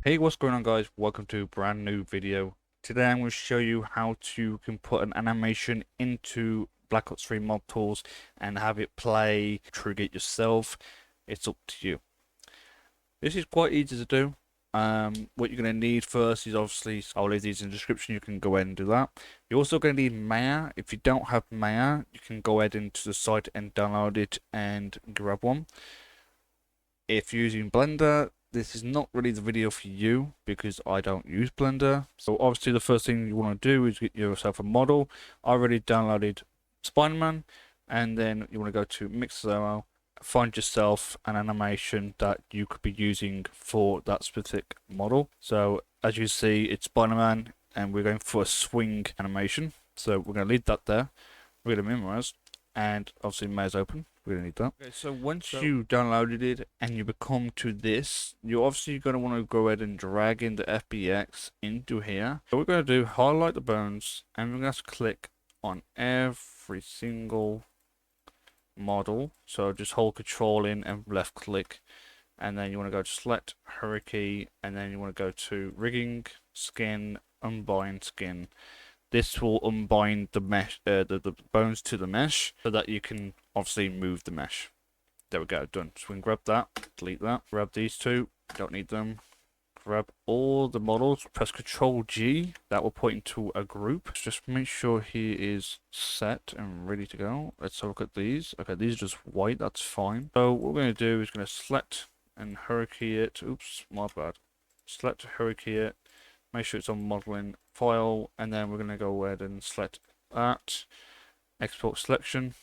Hey, what's going on, guys? Welcome to a brand new video. Today I'm going to show you how to can put an animation into BO3 Modtools and have it play, trigger it yourself. It's up to you. This is quite easy to do. What you're going to need first is obviously, I'll leave these in the description, you can go ahead and do that. You're also going to need Maya. If you don't have Maya, you can go ahead into the site and download it and grab one. If you're using Blender, this is not really the video for you because I don't use Blender. So obviously the first thing you want to do is get yourself a model. I already downloaded Spider-Man, and then you want to go to Mixamo, find yourself an animation that you could be using for that specific model. So as you see, it's Spider-Man and we're going for a swing animation. So we're going to leave that there. We're going to minimize, and obviously Maya's open. We don't need that. Okay, so once you downloaded it and you become to this, you're obviously going to want to go ahead and drag in the FBX into here. So we're going to do highlight the bones, and we're going to click on every single model. So just hold control in and left click, and then you want to go to select hurricane, and then you want to go to rigging, skin, unbind skin. This will unbind the mesh, the bones to the mesh, so that you can obviously move the mesh. There we go, done. So we can grab that, delete that, grab these two, don't need them. Grab all the models, press Ctrl G, that will point into a group. Just make sure he is set and ready to go. Let's have a look at these. Okay, these are just white, that's fine. So what we're going to do is going to select and hurricane it. Oops, my bad. Select hurricane it. Make sure it's on modeling file, and then we're going to go ahead and select that, export selection.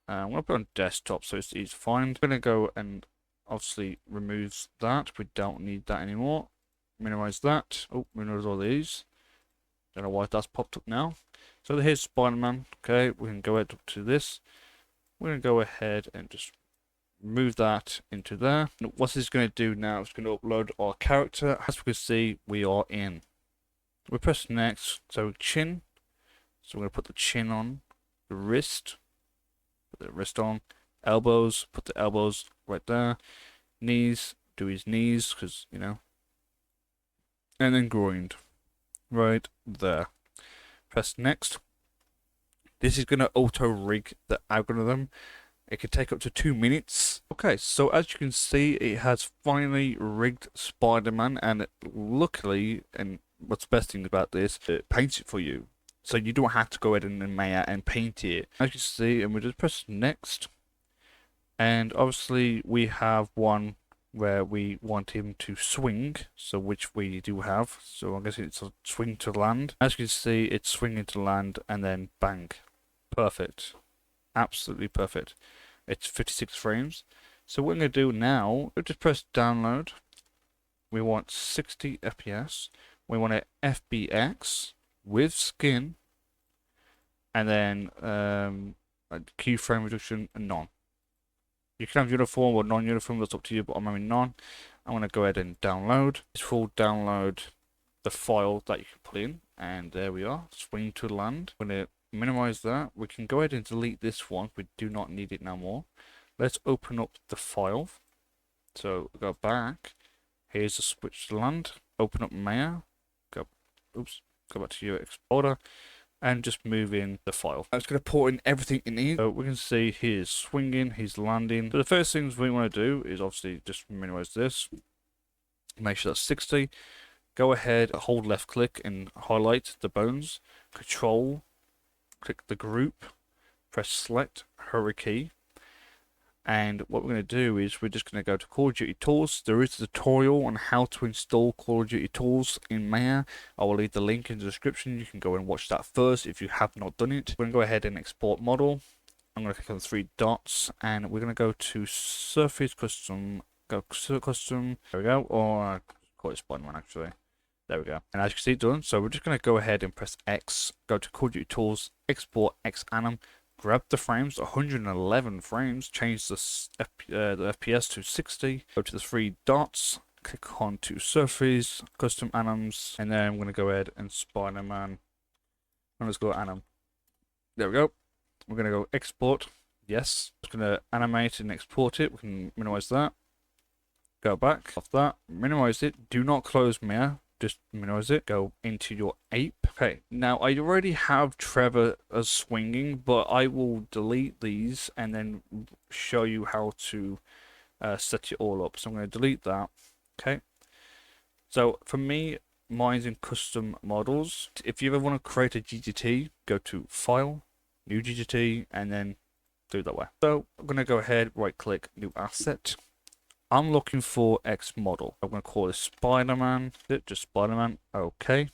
I'm going to put it on desktop so it's easy to find. I'm going to go and obviously remove that. We don't need that anymore. Minimize that. Oh, minimize all these. Don't know why that's popped up now. So here's Spider-Man. Okay, we can go ahead up to this. We're going to go ahead and just move that into there. And what this is going to do now is going to upload our character. As we can see, we are in. We press next. So chin. So we're going to put the chin on. The wrist. Put the wrist on. Elbows. Put the elbows right there. Knees. Do his knees because, you know. And then groin. Right there. Press next. This is going to auto rig the algorithm. It could take up to 2 minutes. Okay, so as you can see, it has finally rigged Spider-Man, and luckily, and what's the best thing about this, it paints it for you. So you don't have to go ahead and Maya and paint it. As you can see, and we just press next. And obviously we have one where we want him to swing, so which we do have. So I guess it's a swing to land. As you can see, it's swinging to land and then bang. Perfect. Absolutely perfect. It's 56 frames. So what we're going to do now, we'll just press download. We want 60 FPS. We want an FBX with skin, and then keyframe reduction and none. You can have uniform or non-uniform, that's up to you, but I'm having none. I'm going to go ahead and download. This will download the file that you can put in, and there we are. Swing to land. I'm going to minimize that. We can go ahead and delete this one. We do not need it no more. Let's open up the file. So go back. Here's the switch to land. Open up Maya. Go back to your exporter and just move in the file. I'm just going to put in everything it needs. So we can see he's swinging, he's landing. So the first things we want to do is obviously just minimize this. Make sure that's 60. Go ahead, hold left click and highlight the bones. Control. Click the group, press select hurricane, and what we're going to do is we're just going to go to Call of Duty Tools. There is a tutorial on how to install Call of Duty Tools in Maya. I will leave the link in the description. You can go and watch that first if you have not done it. We're going to go ahead and export model. I'm going to click on the 3 dots, and we're going to go to Surface Custom. Go Custom. There we go. Or call it Spider-Man actually. There we go. And as you can see, done. So we're just going to go ahead and press X, go to Call of Duty Tools, export X anim, grab the frames, 111 frames, change the FPS to 60, go to the 3 dots, click on to Surface, Custom Anims, and then I'm going to go ahead and Spider-Man, and let's go anim. There we go. We're going to go export, yes. Just going to animate and export it. We can minimize that. go back off that, minimize it, do not close mirror, just minimize it, go into your ape. Okay, now I already have Trevor as swinging, but I will delete these and then show you how to set it all up. So I'm going to delete that. Okay, so for me, mine's in custom models. If you ever want to create a GGT, go to File, New GGT, and then do it that way. So I'm going to go ahead, right click, New Asset. I'm looking for X model. I'm going to call this Spider-Man. Just Spider-Man. Okay.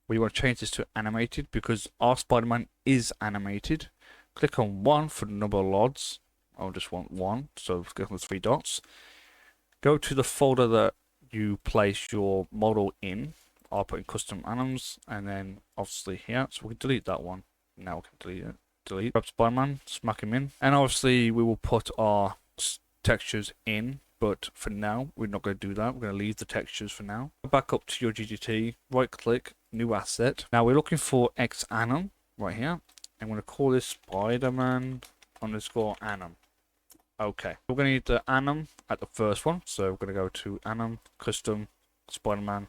We want to change this to animated because our Spider-Man is animated. Click on 1 for the number of LODs. I'll just want 1. So click on the 3 dots. Go to the folder that you place your model in. I'll put in custom anims and then obviously here. So we can delete that one. Now we can delete it. Delete. Grab Spider-Man, smack him in. And obviously we will put our textures in, but for now we're not going to do that. We're going to leave the textures for now. Go back up to your GGT, right click, new asset. Now we're looking for X anim right here. I'm going to call this Spider-Man underscore anim. Okay, we're going to need the anim at the first one, so we're going to go to anim, custom, Spider-Man.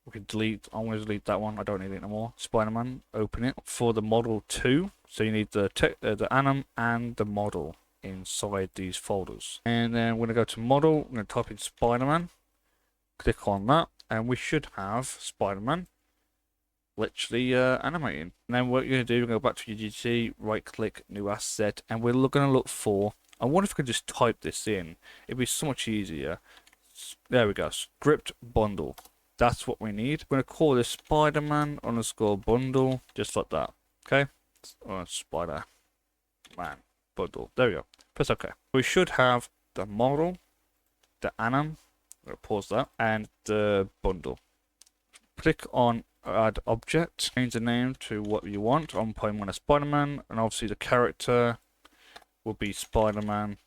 We can delete, I'm going to delete that one, I don't need it anymore. Spider-Man, open it. For the model 2, so you need the anim and the model inside these folders. And then we're going to go to model, I'm going to type in Spider-Man, click on that, and we should have Spider-Man literally animating. And then what you're going to do, go back to your GGT, right click, new asset, and we're going to look for, I wonder if we could just type this in, it'd be so much easier. There we go, script bundle. That's what we need. We're going to call this Spider-Man underscore bundle, just like that. Okay, Spider-Man bundle. There we go. Press OK. We should have the model, the anim, I'm going to pause that, and the bundle. Click on add object, change the name to what you want. I'm putting one as Spider-Man, and obviously the character will be Spider-Man,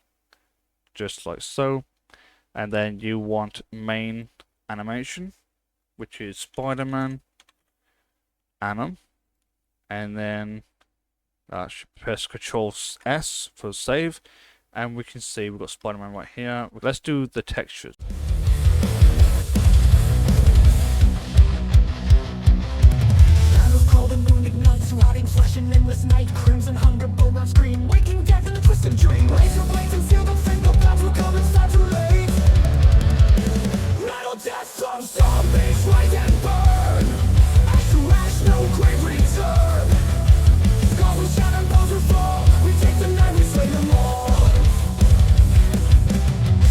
just like so. And then you want main animation, which is Spider-Man anim, and then press Control S for save, and we can see we've got Spider-Man right here. Let's do the textures. Flashing endless night, crimson hunger, bold on screen, waking death in a twisted dream. Laser blades and steel the finger bounce will come, it's not too late. Metal death, some zombies rise and burn. Ash to ash, no grave return. Skulls will shatter, bones will fall. We take the night, we slay them all.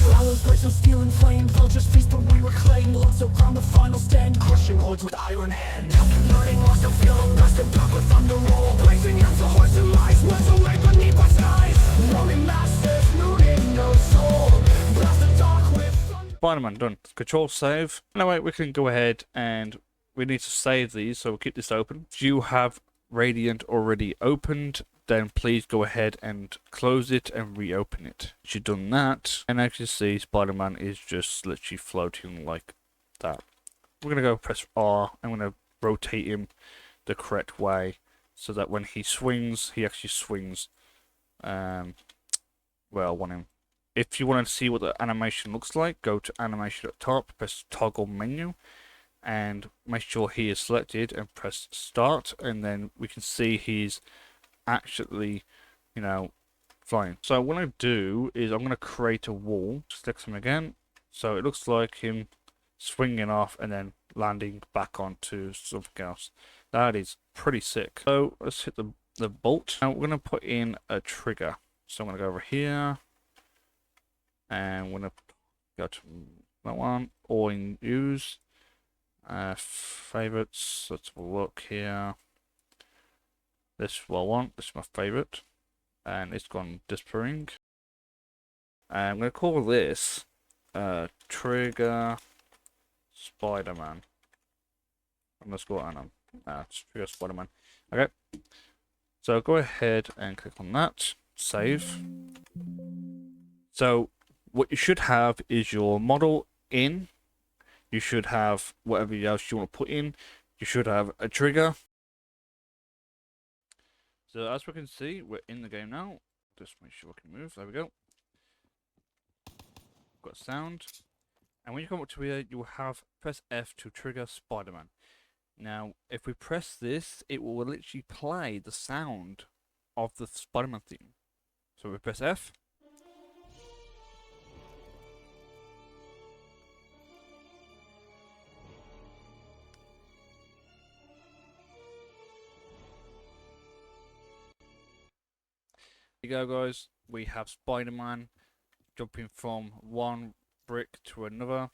Flowers break, so steel and flame. Vultures feast, but we reclaim. Lost so crown the final stand, crushing hordes with iron hand. Learning lost to feel, rusted dark with thunder roll. Blazing hands, the horse and lies. Once away beneath my skies. Roaming masters, looting no soul. Blast the dark with thunder. Spider-Man done. Control save. Anyway, we can go ahead and we need to save these, so we'll keep this open. If you have Radiant already opened, then please go ahead and close it and reopen it. Once you've done that, and as you see, Spider-Man is just literally floating like that. We're going to go press R. I'm going to rotate him the correct way so that when he swings, he actually swings where I want him. If you want to see what the animation looks like, go to animation at the top, press toggle menu, and make sure he is selected and press start, and then we can see he's actually, you know, flying. So what I do is I'm going to create a wall. Select him again, so it looks like him swinging off and then landing back onto something else. That is pretty sick. So let's hit the bolt. Now we're going to put in a trigger. So I'm going to go over here, and we're going to go to that one, or in use favorites. Let's have a look here. This is what I want. This is my favorite, and it's gone disappearing. And I'm going to call this trigger Spider-Man. Underscore anim. It's trigger Spider-Man. Okay. So go ahead and click on that. Save. So what you should have is your model in. You should have whatever else you want to put in. You should have a trigger. So as we can see, we're in the game now. Just make sure we can move. There we go. Got sound. And when you come up to here, you will have press F to trigger Spider-Man. Now, if we press this, it will literally play the sound of the Spider-Man theme. So we press F. There you go, guys. We have Spider-Man jumping from one brick to another.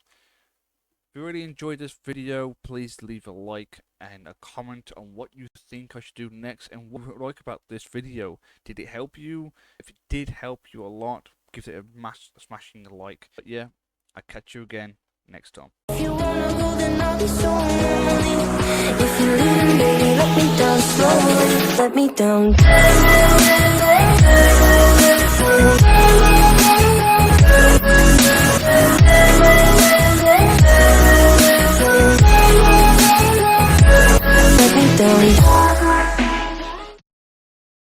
If you really enjoyed this video, please leave a like and a comment on what you think I should do next and what you like about this video. Did it help you? If it did help you a lot, give it a smashing like. But yeah, I'll catch you again next time. If you wanna go, then I'll be so lonely. If you're leaving, baby, let me down slowly. Let me down.